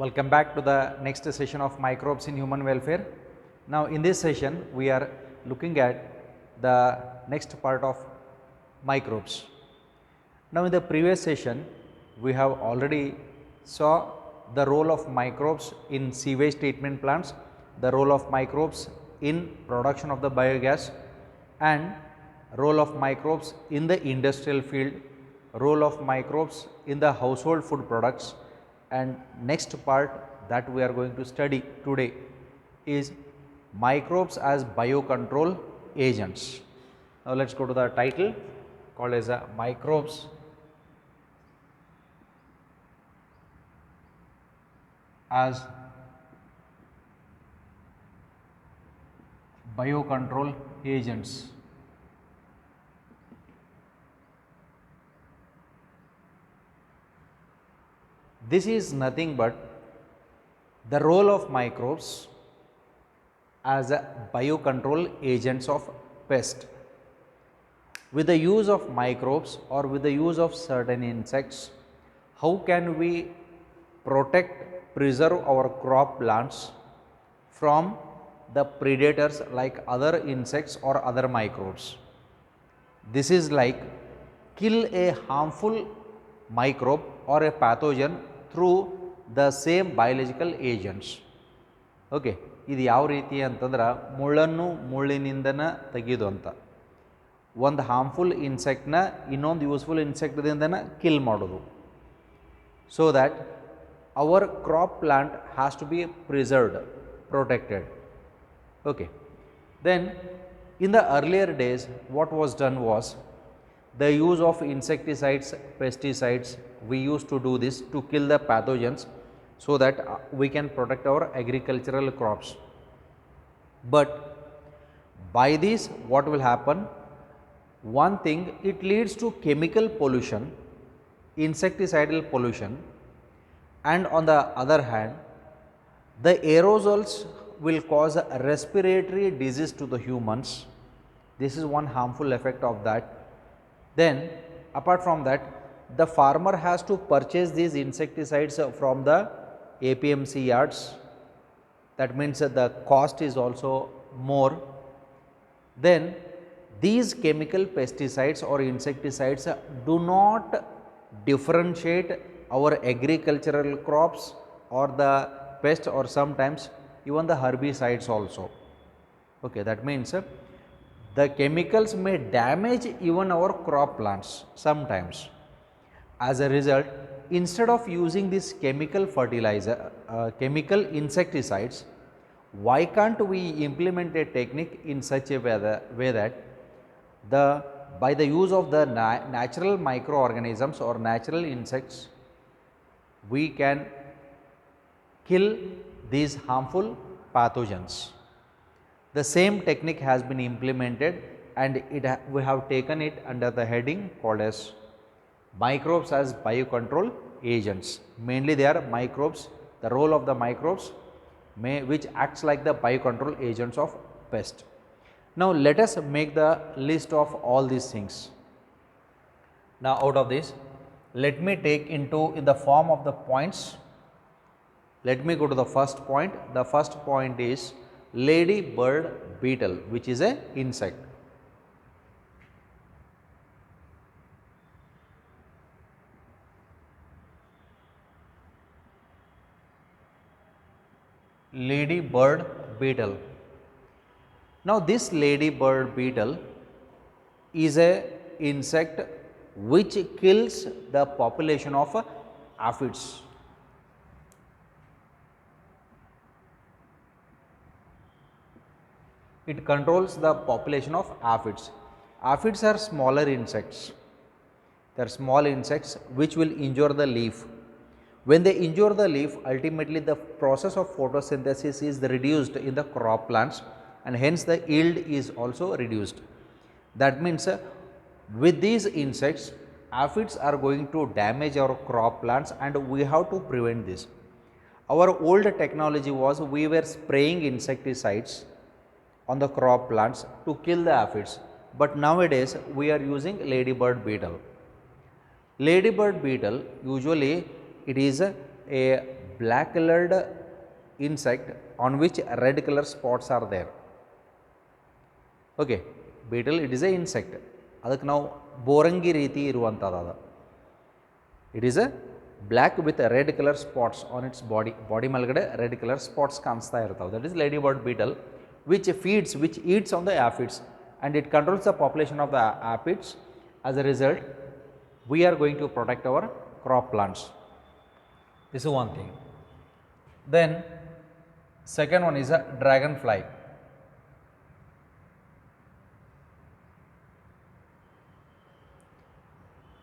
Welcome back to the next session of microbes in human welfare. Now, in this session, we are looking at the next part of microbes. Now, in the previous session, we have already saw the role of microbes in sewage treatment plants, the role of microbes in production of the biogas, and role of microbes in the industrial field, role of microbes in the household food products, and next part that we are going to study today is microbes as biocontrol agents. Now, let us go to the title called as microbes as biocontrol agents. This is nothing but the role of microbes as a biocontrol agents of pest. With the use of microbes or with the use of certain insects, how can we protect, preserve our crop plants from the predators like other insects or other microbes? This is like kill a harmful microbe or a pathogen through the same biological agents. Okay, ಇದು ಯಾವ ರೀತಿ ಅಂತಂದ್ರೆ ಮುಳ್ಳನ್ನು ಮುಳ್ಳಿನಿಂದನ ತೆಗೆಯೋದು ಅಂತ. ಒಂದು harmful ಇನ್ಸೆಕ್ಟ್ನ ಇನ್ನೊಂದು useful ಇನ್ಸೆಕ್ಟ್ದಿಂದನ ಕಿಲ್ ಮಾಡೋದು. So that our crop plant has to be preserved, protected. Okay. Then in the earlier days what was done was the use of insecticides, pesticides. We used to do this to kill the pathogens so that we can protect our agricultural crops. But by this what will happen? One thing, it leads to chemical pollution, insecticidal pollution, and on the other hand the aerosols will cause a respiratory disease to the humans. This is one harmful effect of that. Then apart from that, the farmer has to purchase these insecticides from the APMC yards. That means that the cost is also more. Then these chemical pesticides or insecticides do not differentiate our agricultural crops or the pest, or sometimes even the herbicides also. Okay, that means the chemicals may damage even our crop plants sometimes. As a result, instead of using this chemical fertilizer, chemical insecticides, why can't we implement a technique in such a way that by the use of the natural microorganisms or natural insects, we can kill these harmful pathogens. The same technique has been implemented and we have taken it under the heading called as microbes as biocontrol agents. Mainly they are microbes, the role of the microbes which acts like the biocontrol agents of pest. Now let us make the list of all these things. Now out of this, let me take into in the form of the points. Let me go to the first point. The first point is ladybird beetle, which is a insect. Ladybird beetle. Now this ladybird beetle is a insect which kills the population of aphids. It controls the population of aphids. Aphids are smaller insects. They are small insects which will injure the leaf. When they injure the leaf, ultimately the process of photosynthesis is reduced in the crop plants and hence the yield is also reduced. That means with these insects, aphids are going to damage our crop plants and we have to prevent this. Our old technology was we were spraying insecticides on the crop plants to kill the aphids, but nowadays we are using ladybird beetle. Ladybird beetle usually it is a black colored insect on which red color spots are there. Okay, beetle it is a insect, ಅದಕ್ಕೆ ನಾವು ಬೋರಂಗಿ ರೀತಿ ಇರುವಂಥದ್ದು ಅದು. It is a black with a red color spots on its body. Body ಮೇಲ್ಗಡೆ red color spots ಕಾಣಿಸ್ತಾ ಇರ್ತಾವೆ. That is ladybird beetle which eats on the aphids and it controls the population of the aphids. As a result, we are going to protect our crop plants. This is one thing. Then second one is a dragonfly.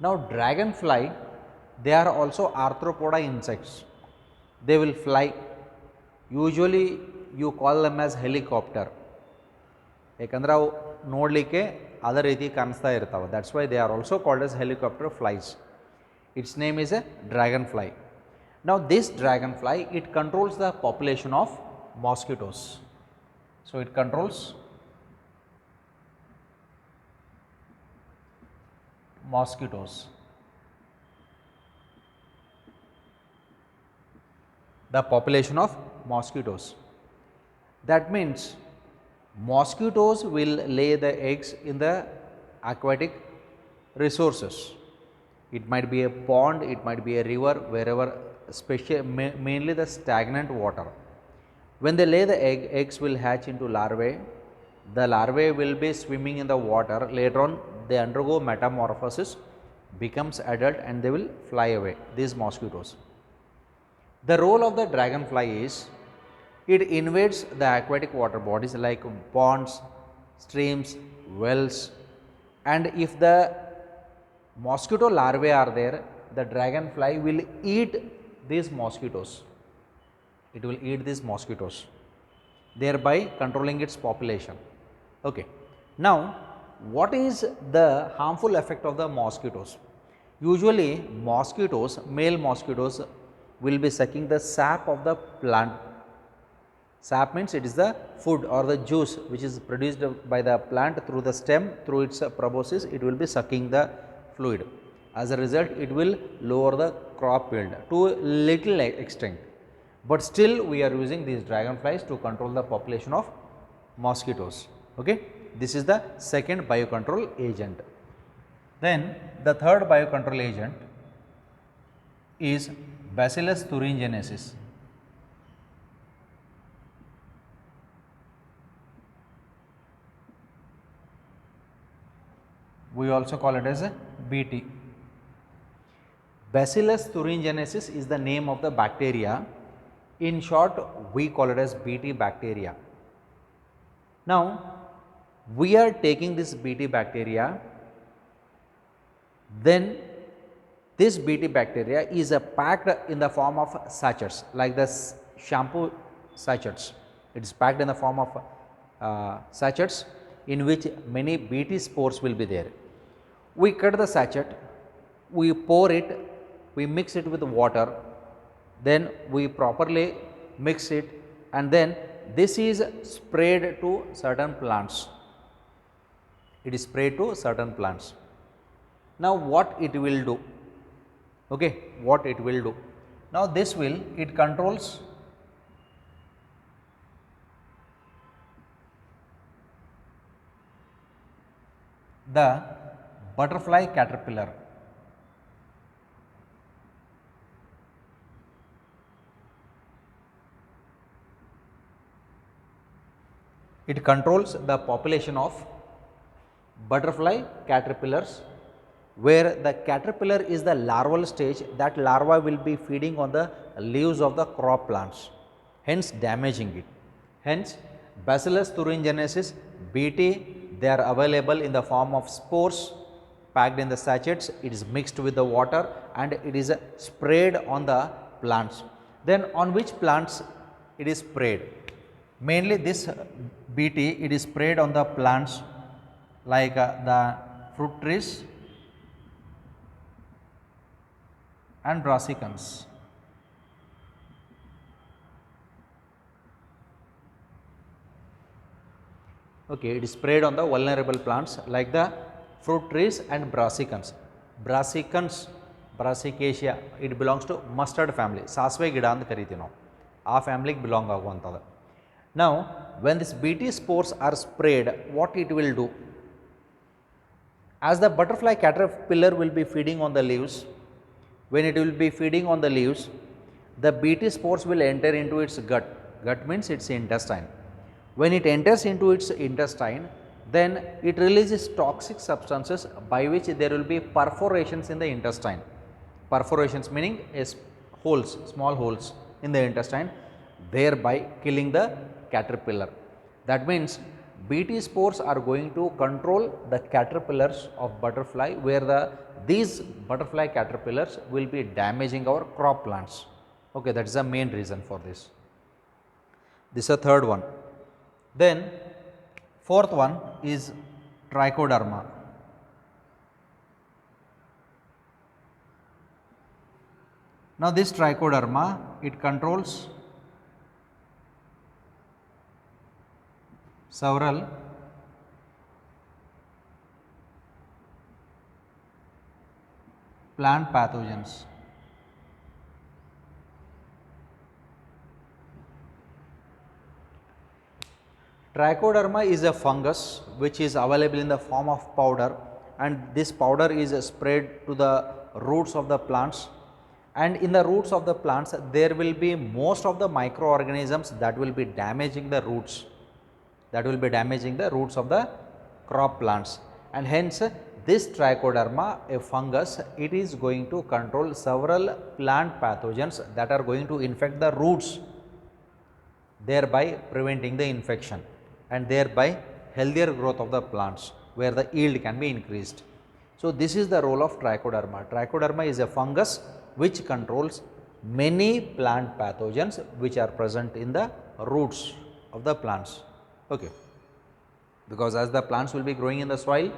Now dragonfly, they are also arthropoda insects. They will fly. Usually you call them as helicopter. ಯಾಕಂದ್ರೆ ಅವು ನೋಡಲಿಕ್ಕೆ ಅದೇ ರೀತಿ ಕಾಣಿಸ್ತಾ ಇರ್ತಾವೆ. That's why they are also called as helicopter flies. It's name is A dragon fly. Now this dragonfly, it controls the population of mosquitoes. So it controls mosquitoes. The population of mosquitoes. That means mosquitoes will lay the eggs in the aquatic resources. It might be a pond, it might be a river, wherever, mainly the stagnant water. When they lay the eggs will hatch into larvae. The larvae will be swimming in the water. Later on they undergo metamorphosis, becomes adult and they will fly away, these mosquitoes. The role of the dragonfly is it invades the aquatic water bodies like ponds, streams, wells, and if the mosquito larvae are there, the dragonfly will eat these mosquitoes. It will eat these mosquitoes, thereby controlling its population. Okay. Now, what is the harmful effect of the mosquitoes? Usually mosquitoes, male mosquitoes will be sucking the sap of the plant. Sap means it is the food or the juice which is produced by the plant through the stem, through its proboscis, it will be sucking the fluid. As a result, it will lower the crop yield to a little extent, but still we are using these dragonflies to control the population of mosquitoes. Okay, this is the second biocontrol agent. Then the third biocontrol agent is Bacillus thuringiensis. We also call it as a BT. Bacillus thuringiensis is the name of the bacteria. In short, we call it as BT bacteria. Now, we are taking this BT bacteria, then this BT bacteria is packed in the form of sachets, like the shampoo sachets. It is packed in the form of sachets in which many BT spores will be there. We cut the sachet, we pour it, we mix it with water, then we properly mix it, and then this is sprayed to certain plants. It is sprayed to certain plants. Now, what it will do? Okay, what it will do? Now, it controls the butterfly caterpillar. It controls the population of butterfly caterpillars, where the caterpillar is the larval stage. That larva will be feeding on the leaves of the crop plants, hence damaging it. Hence, Bacillus thuringiensis, BT, they are available in the form of spores packed in the sachets. It is mixed with the water and it is sprayed on the plants. Then on which plants it is sprayed? Mainly this BT, it is sprayed on the plants like the fruit trees and brassicans. Okay, it is sprayed on the vulnerable plants like the fruit trees and brassicans. Brassicans Brassicacia, it belongs to mustard family, ಸಾಸಿವೆ ಗಿಡ ಅಂತ ಕರಿತೀವಿ ನಾವು, ಆ ಫ್ಯಾಮಿಲಿಗೆ belong ಆಗುವಂಥದ್ದು. Now when this Bt spores are sprayed, what it will do? As the butterfly caterpillar will be feeding on the leaves, when it will be feeding on the leaves, the Bt spores will enter into its gut. Gut means its intestine. When it enters into its intestine, then it releases toxic substances by which there will be perforations in the intestine. Perforations meaning holes, small holes in the intestine, thereby killing the caterpillar. That means Bt spores are going to control the caterpillars of butterfly, where these butterfly caterpillars will be damaging our crop plants. Okay, that is the main reason for this. This is the third one. Then fourth one is trichoderma. Now this trichoderma, it controls several plant pathogens. Trichoderma is a fungus which is available in the form of powder, and this powder is spread to the roots of the plants, and in the roots of the plants there will be most of the microorganisms that will be damaging the roots, of the crop plants, and hence this trichoderma, a fungus, it is going to control several plant pathogens that are going to infect the roots, thereby preventing the infection and thereby healthier growth of the plants, where the yield can be increased. So this is the role of trichoderma. Trichoderma is a fungus which controls many plant pathogens which are present in the roots of the plants. Okay. Because as the plants will be growing in the soil,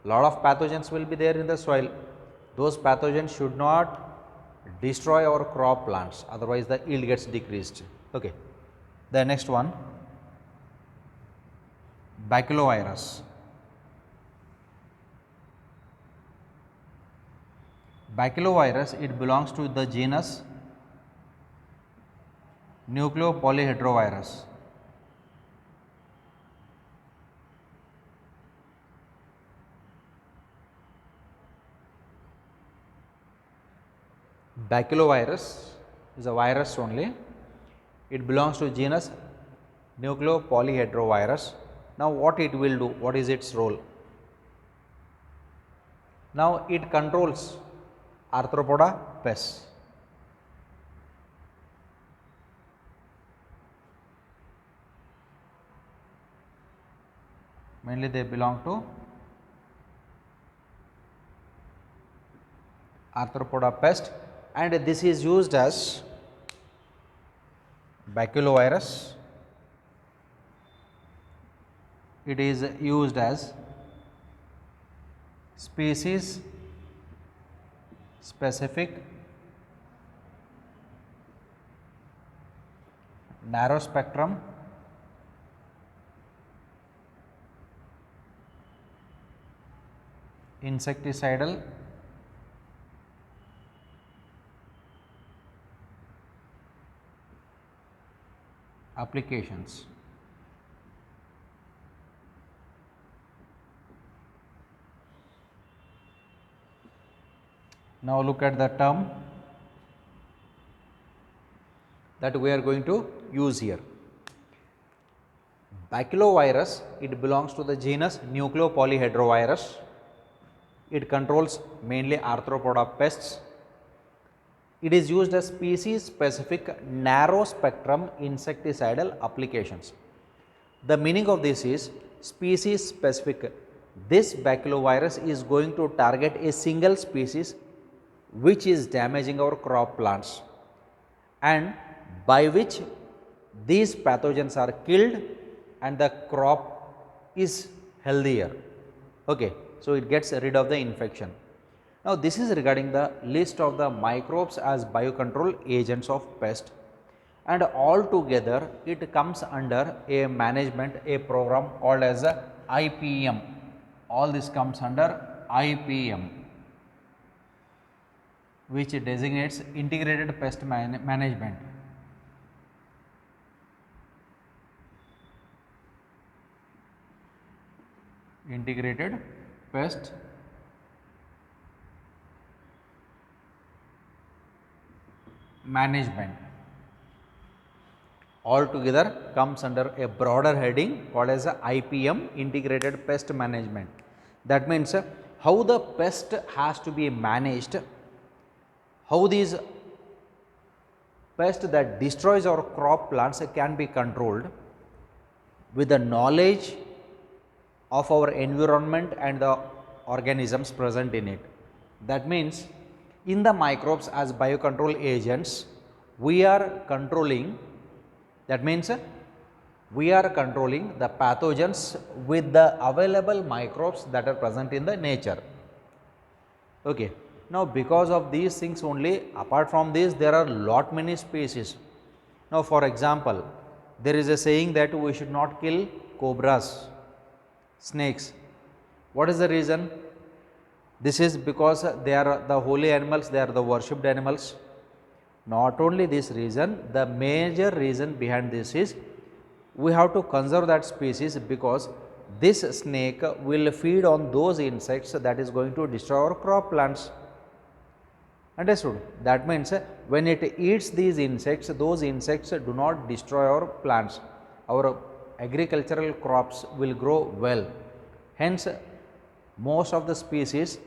lot of pathogens will be there in the soil. Those pathogens should not destroy our crop plants, otherwise the yield gets decreased. Okay. The next one, baculovirus. Baculovirus, it belongs to the genus Nucleopolyhedrovirus. Baculovirus is a virus only. It belongs to genus Nucleopolyhedrovirus. Now what it will do? What is its role? Now it controls Arthropoda pests. Mainly they belong to Arthropoda pest, and this is used as baculovirus. It is used as species specific narrow spectrum insecticidal applications. Now look at the term that we are going to use here. Baculovirus, it belongs to the genus Nucleopolyhedrovirus. It controls mainly Arthropoda pests. It is used as species specific narrow spectrum insecticidal applications. The meaning of this is species specific. This baculovirus is going to target a single species which is damaging our crop plants, and by which these pathogens are killed and the crop is healthier. Okay. So it gets rid of the infection. Now this is regarding the list of the microbes as biocontrol agents of pest, and all together it comes under a management, a program called as a IPM. All this comes under IPM. which designates integrated pest management. Integrated pest management altogether comes under a broader heading called as a IPM, integrated pest management. That means how the pest has to be managed, how these pest that destroys our crop plants can be controlled with the knowledge of our environment and the organisms present in it. That means in the microbes as biocontrol agents, we are controlling, that means we are controlling the pathogens with the available microbes that are present in the nature. Okay. Now, because of these things only, apart from this there are lot many species. Now, for example, there is a saying that we should not kill cobras, snakes. What is the reason? This is because they are the holy animals, they are the worshipped animals. Not only this reason, the major reason behind this is we have to conserve that species, because this snake will feed on those insects that is going to destroy our crop plants. Understood? That means when it eats these insects, those insects do not destroy our plants. Our agricultural crops will grow well. Hence, most of the species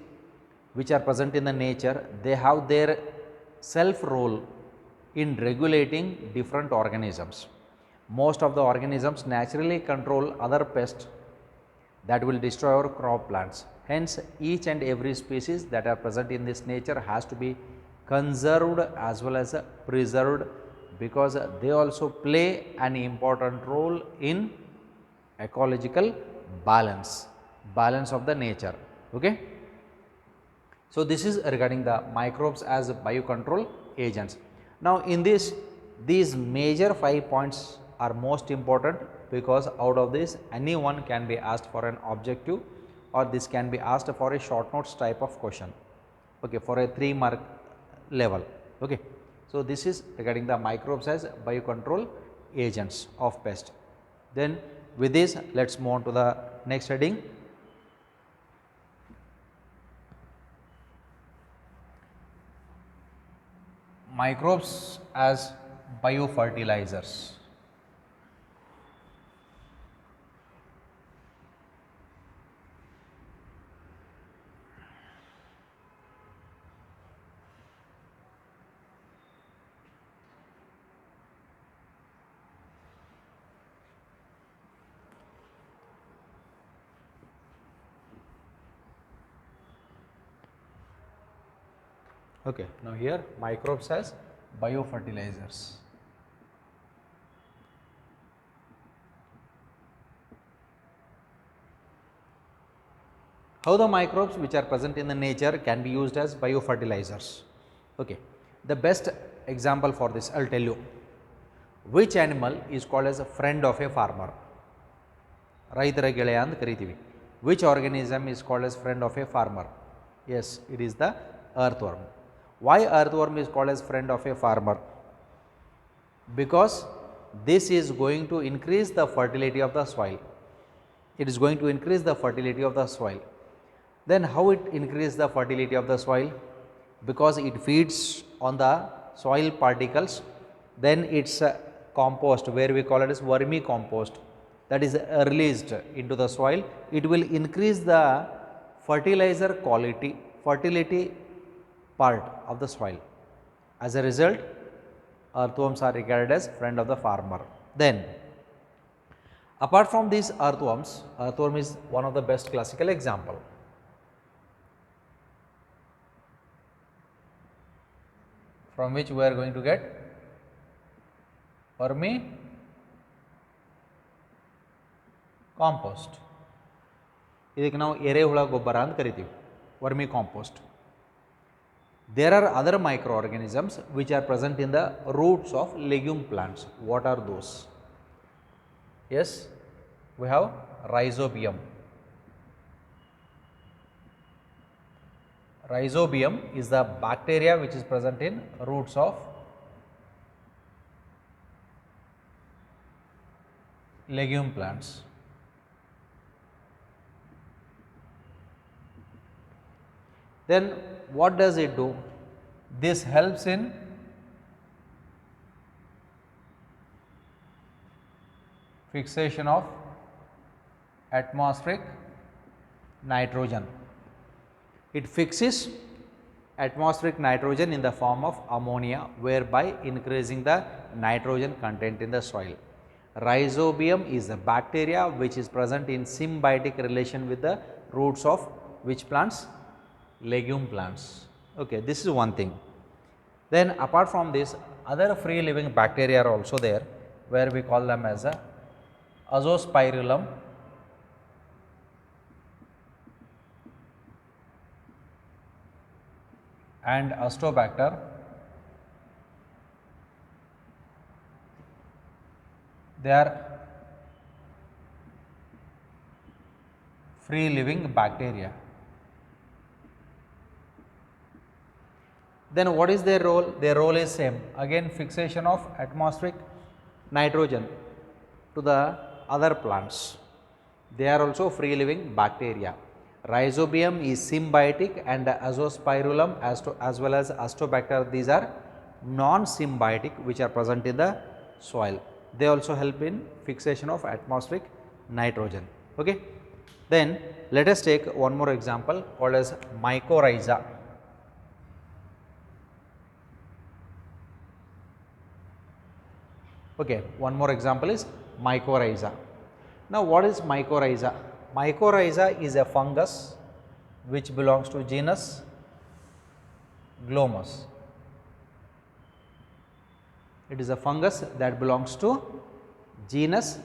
which are present in the nature, they have their self role in regulating different organisms. Most of the organisms naturally control other pests that will destroy our crop plants. Hence, each and every species that are present in this nature has to be conserved as well as preserved, because they also play an important role in ecological balance of the nature. Okay. So, this is regarding the microbes as biocontrol agents. Now, in this, these major 5 points are most important, because out of this anyone can be asked for an objective, or this can be asked for a short notes type of question, okay, for a 3 mark level. Okay. So, this is regarding the microbes as biocontrol agents of pest. Then with this, let us move on to the next heading. Microbes as biofertilizers. Okay. Now, here microbes as biofertilizers. How the microbes which are present in the nature can be used as biofertilizers. Okay. The best example for this I will tell you. Which animal is called as a friend of a farmer? ರೈತರ ಗೆಳೆಯ ಅಂತ ಕರಿತೀವಿ. Which organism is called as friend of a farmer? Yes, it is the earthworm. Why earthworm is called as friend of a farmer? Because this is going to increase the fertility of the soil. It is going to increase the fertility of the soil. Then how it increase the fertility of the soil? Because it feeds on the soil particles, then its compost, where we call it as vermicompost, that is released into the soil. It will increase the fertilizer quality, fertility part of the soil. As a result, earthworms are regarded as friend of the farmer. Then, apart from these earthworms, earthworm is one of the best classical example. From which we are going to get vermi compost. ಇದಕ್ಕೆ ನಾವು ಎರೆಹುಳ ಗೊಬ್ಬರ ಅಂತ ಕರಿತೀವಿ, vermi compost. There are other microorganisms which are present in the roots of legume plants. What are those? Yes, we have rhizobium. Rhizobium is the bacteria which is present in roots of legume plants. Then what does it do? This helps in fixation of atmospheric nitrogen. It fixes atmospheric nitrogen in the form of ammonia, whereby increasing the nitrogen content in the soil. Rhizobium is a bacteria which is present in symbiotic relation with the roots of which plants? Legume plants. Okay, this is one thing. Then apart from this, other free living bacteria are also there, where we call them as a Azospirillum and Astobacter. They are free living bacteria. Then what is their role? Their role is same, again fixation of atmospheric nitrogen to the other plants. They are also free living bacteria. Rhizobium is symbiotic and Azospirillum as well as Astobacter, these are non-symbiotic which are present in the soil. They also help in fixation of atmospheric nitrogen. Okay. Then let us take one more example called as mycorrhiza. Okay, one more example is mycorrhiza. Now what is mycorrhiza? Mycorrhiza is a fungus which belongs to genus Glomus. It is a fungus that belongs to genus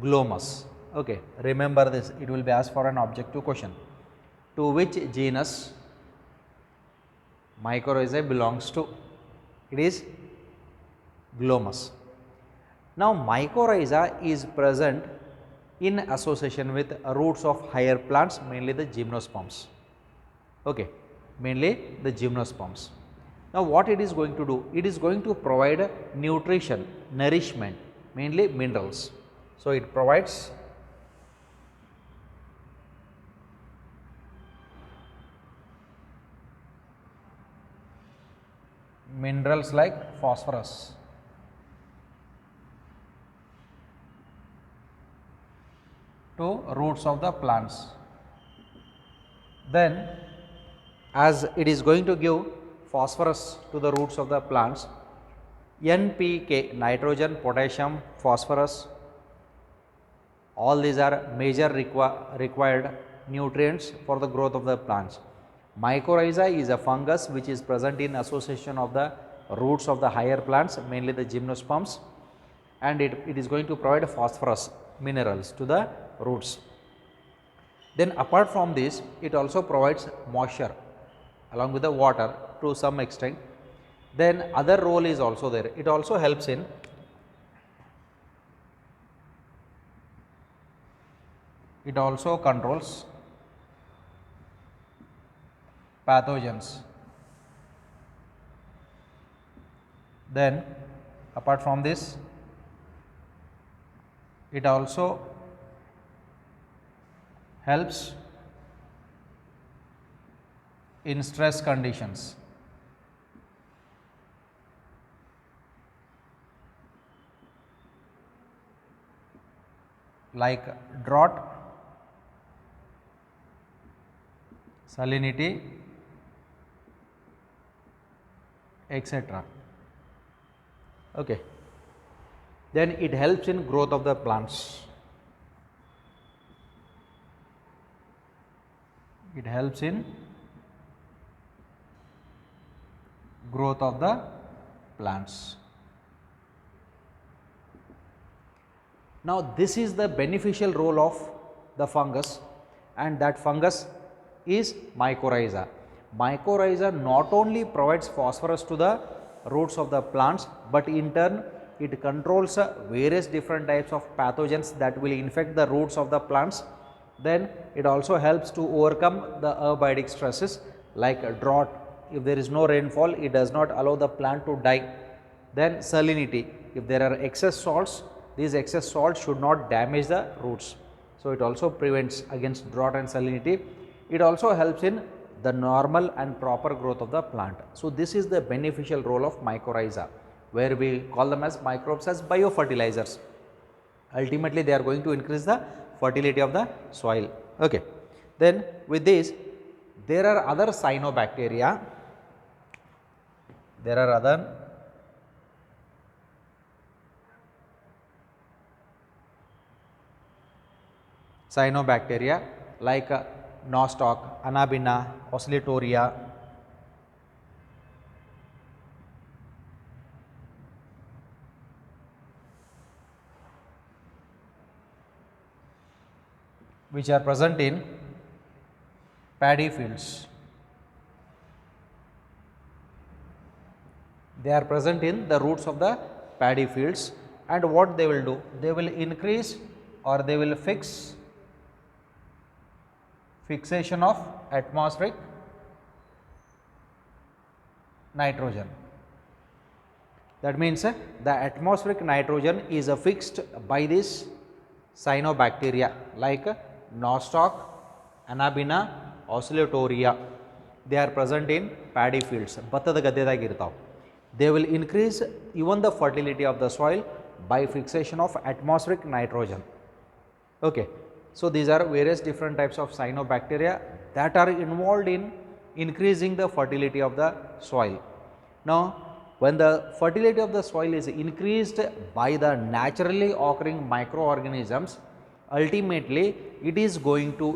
Glomus. Okay, remember this, it will be asked for an objective question. To which genus mycorrhiza belongs to? It is Glomus. Now mycorrhiza is present in association with roots of higher plants, mainly the gymnosperms. Okay, mainly the gymnosperms. Now what it is going to do? It is going to provide nutrition, nourishment, mainly minerals. So it provides minerals like phosphorus. To roots of the plants. Then as it is going to give phosphorus to the roots of the plants, NPK, nitrogen, potassium, phosphorus, all these are major required nutrients for the growth of the plants. Mycorrhiza is a fungus which is present in association of the roots of the higher plants, mainly the gymnosperms, and it is going to provide phosphorus minerals to the roots. Then apart from this, it also provides moisture along with the water to some extent. Then other role is also there. It also helps in it also controls pathogens. Then apart from this, it also helps in stress conditions. Like drought, salinity, etc. Okay. Then it helps in growth of the plants. It helps in growth of the plants. Now this is the beneficial role of the fungus, and that fungus is mycorrhiza. Mycorrhiza not only provides phosphorus to the roots of the plants, but in turn it controls various different types of pathogens that will infect the roots of the plants, Then it also helps to overcome the abiotic stresses like drought. If there is no rainfall, it does not allow the plant to die. Then salinity, if there are excess salts, these excess salts should not damage the roots. So it also prevents against drought and salinity. It also helps in the normal and proper growth of the plant. So this is the beneficial role of mycorrhiza, where we call them as microbes as biofertilizers. Ultimately they are going to increase the fertility of the soil. Okay. Then with this, there are other cyanobacteria, there are other cyanobacteria like nostoc, Anabaena, Oscillatoria, which are present in paddy fields. They are present in the roots of the paddy fields, and what they will do? They will increase or they will fixation of atmospheric nitrogen. That means the atmospheric nitrogen is fixed by this cyanobacteria like nostoc, Anabaena, Oscillatoria. They are present in paddy fields. ಭತ್ತದ ಗದ್ದೆದಾಗ ಇರ್ತಾವೆ. They will increase even the fertility of the soil by fixation of atmospheric nitrogen. Okay. So these are various different types of cyanobacteria that are involved in increasing the fertility of the soil. Now, when the fertility of the soil is increased by the naturally occurring microorganisms, ultimately it is going to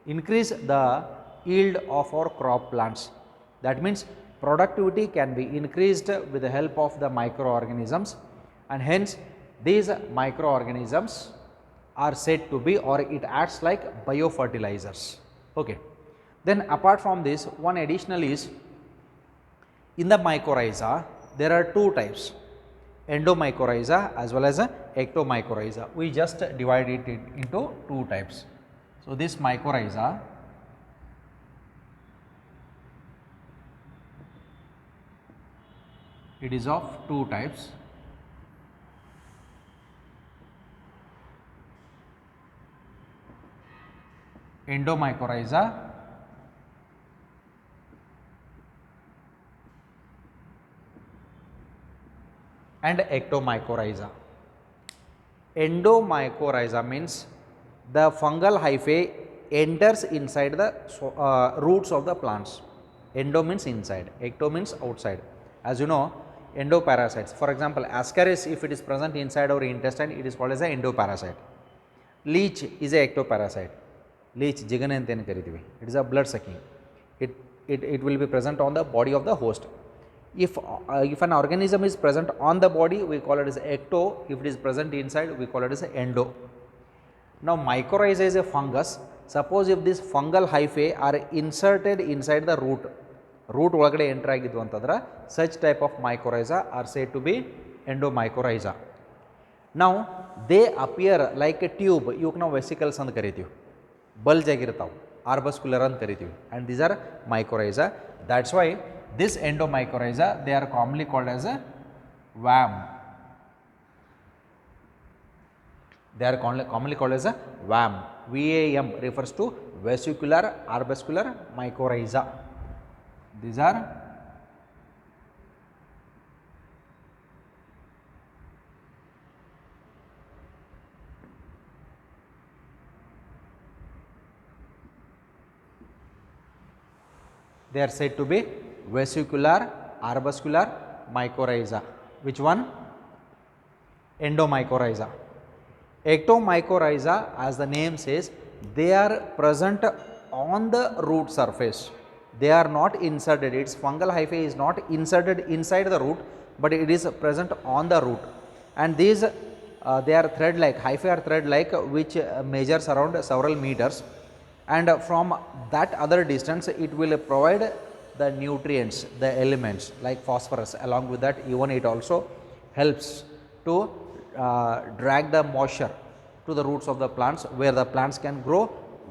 increase the yield of our crop plants. That means productivity can be increased with the help of the microorganisms, and hence these microorganisms are said to be, or it acts like biofertilizers. Okay. Then apart from this, one additional is, in the mycorrhiza there are two types, endomycorrhiza as well as ectomycorrhiza. We just divided it into two types. So this mycorrhiza it is of two types. Endomycorrhiza and ectomycorrhiza. Endomycorrhiza means the fungal hyphae enters inside the roots of the plants. Endo means inside, ecto means outside. As you know, endoparasites, for example ascaris, if it is present inside our intestine, it is called as an endoparasite. Leech is a ectoparasite. Leech, jigane antenu karitivi. It is a blood sucking. It will be present on the body of the host. If an organism is present on the body, we call it as ecto. If it is present inside, we call it as endo. Now mycorrhiza is a fungus. Suppose if these fungal hyphae are inserted inside the root ಒಳಗಡೆ enter ಆಗಿದ್ವು ಅಂತಂದ್ರೆ, such type of mycorrhiza are said to be endomycorrhiza. Now they appear like a tube. ಇವಕ್ಕೆ ನಾವು vesicles ಅಂತ ಕರಿತೀವಿ, bulge ಆಗಿರ್ತಾವೆ, ಆರ್ಬಸ್ಕ್ಯುಲರ್ ಅಂತ ಕರಿತೀವಿ, and these are mycorrhiza. That's why this endomycorrhiza, they are commonly called as a VAM. They are commonly called as a VAM. VAM refers to vesicular arbuscular mycorrhiza. These are they are said to be vesicular arbuscular mycorrhiza. Which one? Endomycorrhiza. Ectomycorrhiza, as the name says, they are present on the root surface. They are not inserted. Its fungal hyphae is not inserted inside the root, but it is present on the root. And these they are thread like, hyphae are thread like, which measures around several meters, and from that other distance it will provide the nutrients, the elements like phosphorus. Along with that, even it also helps to drag the moisture to to the roots of the plants, where the plants can grow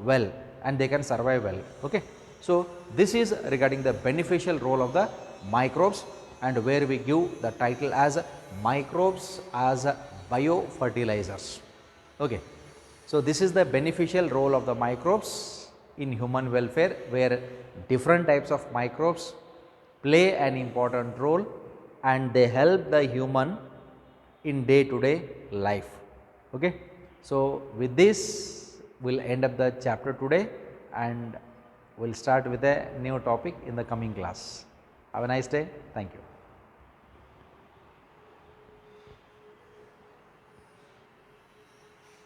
well and they can survive well. Okay. So, this is regarding the beneficial role of the microbes, and where we give the title as microbes as biofertilizers. Okay. So, this is the beneficial role of the microbes in human welfare, where different types of microbes play an important role and they help the human in day to day life. Okay. So, with this we will end up the chapter today, and we will start with a new topic in the coming class. Have a nice day. Thank you.